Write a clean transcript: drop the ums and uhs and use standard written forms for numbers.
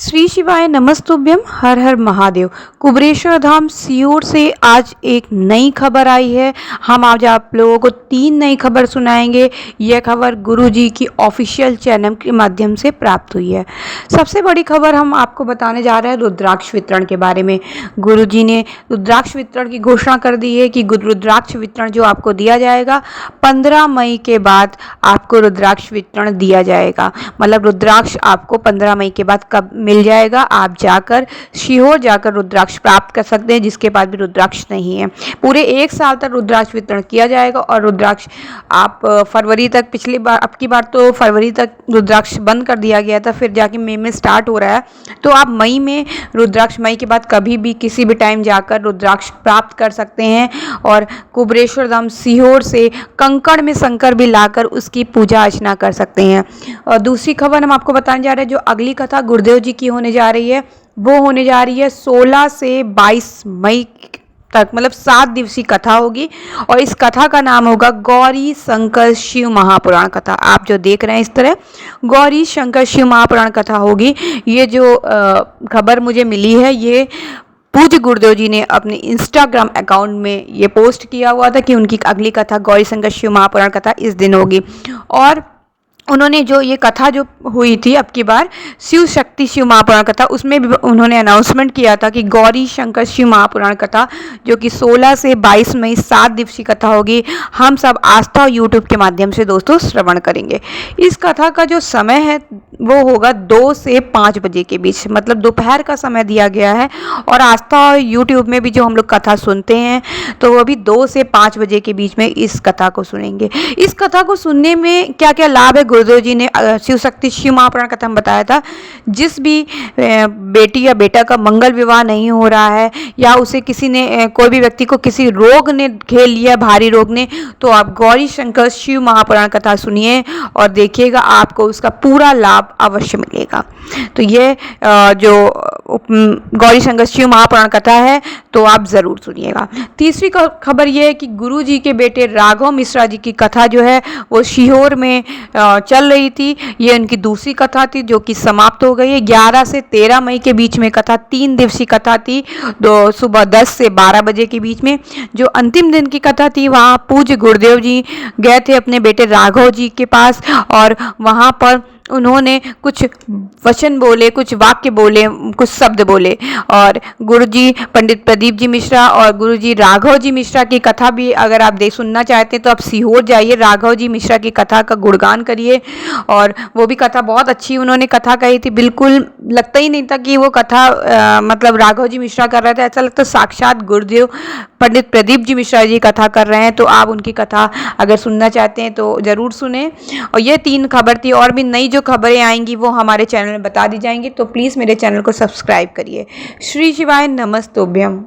श्री शिवाय नमस्तुभ्यम। हर हर महादेव। कुबरेश्वर धाम सीहोर से आज एक नई खबर आई है। हम आज आप लोगों को 3 नई खबर सुनाएंगे। यह खबर गुरुजी की ऑफिशियल चैनल के माध्यम से प्राप्त हुई है। सबसे बड़ी खबर हम आपको बताने जा रहे हैं रुद्राक्ष वितरण के बारे में। गुरुजी ने रुद्राक्ष वितरण की घोषणा कर दी है कि रुद्राक्ष वितरण जो आपको दिया जाएगा 15 मई के बाद आपको रुद्राक्ष वितरण दिया जाएगा। मतलब रुद्राक्ष आपको 15 मई के बाद कब मिल जाएगा, आप जाकर सीहोर जाकर रुद्राक्ष प्राप्त कर सकते हैं जिसके पास भी रुद्राक्ष नहीं है। पूरे 1 साल तक रुद्राक्ष वितरण किया जाएगा और रुद्राक्ष आप फरवरी तक, पिछली बार अब की बार तो फरवरी तक रुद्राक्ष बंद कर दिया गया था, फिर जाके मई में स्टार्ट हो रहा है। तो आप मई में रुद्राक्ष, मई के बाद कभी भी किसी भी टाइम जाकर रुद्राक्ष प्राप्त कर सकते हैं और कुबरेश्वर धाम सीहोर से कंकड़ में शंकर भी लाकर उसकी पूजा अर्चना कर सकते हैं। और दूसरी खबर हम आपको बताने जा रहे हैं, जो अगली कथा गुरुदेव जी की होने जा रही है वो होने जा रही है 16 से 22 मई तक, मतलब 7 दिवसीय कथा होगी और इस कथा का नाम होगा गौरी शंकर शिव महापुराण कथा। आप जो देख रहे हैं इस तरह गौरी शंकर शिव महापुराण कथा होगी। ये जो खबर मुझे मिली है ये पूज्य गुरुदेव जी ने अपने इंस्टाग्राम अकाउंट में ये पोस्ट किया हुआ था कि उनकी अगली कथा गौरी शंकर शिव महापुराण कथा इस दिन होगी। और उन्होंने जो ये कथा जो हुई थी अब की बार शिव शक्ति शिव महापुराण कथा, उसमें भी उन्होंने अनाउंसमेंट किया था कि गौरी शंकर शिव महापुराण कथा जो कि 16 से 22 मई 7 दिवसीय कथा होगी, हम सब आस्था यूट्यूब के माध्यम से दोस्तों श्रवण करेंगे। इस कथा का जो समय है वो होगा 2 से 5 बजे के बीच, मतलब दोपहर का समय दिया गया है। और आस्था यूट्यूब में भी जो हम लोग कथा सुनते हैं तो वो भी 2 से 5 बजे के बीच में इस कथा को सुनेंगे। इस कथा को सुनने में क्या क्या लाभ है, गुरुदेव जी ने शिव शक्ति शिव महापुराण कथा में बताया था। जिस भी बेटी या बेटा का मंगल विवाह नहीं हो रहा है या उसे किसी ने, कोई भी व्यक्ति को किसी रोग ने घेर लिया, भारी रोग ने, तो आप गौरी शंकर शिव महापुराण कथा सुनिए और देखिएगा आपको उसका पूरा लाभ अवश्य मिलेगा। तो ये जो गौरी शंकर शिव महापुराण कथा है तो आप जरूर सुनिएगा। तीसरी खबर ये है कि गुरु जी के बेटे राघव मिश्रा जी की कथा जो है वो सीहोर में चल रही थी। ये उनकी दूसरी कथा थी जो कि समाप्त हो गई है। 11 से 13 मई के बीच में कथा 3 दिवसीय कथा थी, सुबह 10 से 12 बजे के बीच में। जो अंतिम दिन की कथा थी वहाँ पूज्य गुरुदेव जी गए थे अपने बेटे राघव जी के पास और वहाँ पर उन्होंने कुछ वचन बोले, कुछ वाक्य बोले, कुछ शब्द बोले। और गुरुजी पंडित प्रदीप जी मिश्रा और गुरुजी राघव जी मिश्रा की कथा भी अगर आप सुनना चाहते हैं तो आप सीहोर जाइए, राघव जी मिश्रा की कथा का गुणगान करिए। और वो भी कथा बहुत अच्छी उन्होंने कथा कही थी, बिल्कुल लगता ही नहीं था कि वो कथा मतलब राघव जी मिश्रा कर रहे थे, ऐसा लगता साक्षात गुरुदेव पंडित प्रदीप जी मिश्रा जी कथा कर रहे हैं। तो आप उनकी कथा अगर सुनना चाहते हैं तो ज़रूर सुने। और ये 3 खबर थी, और भी नई जो खबरें आएंगी वो हमारे चैनल में बता दी जाएंगी, तो प्लीज़ मेरे चैनल को सब्सक्राइब करिए। श्री शिवाय नमस्तुभ्यम।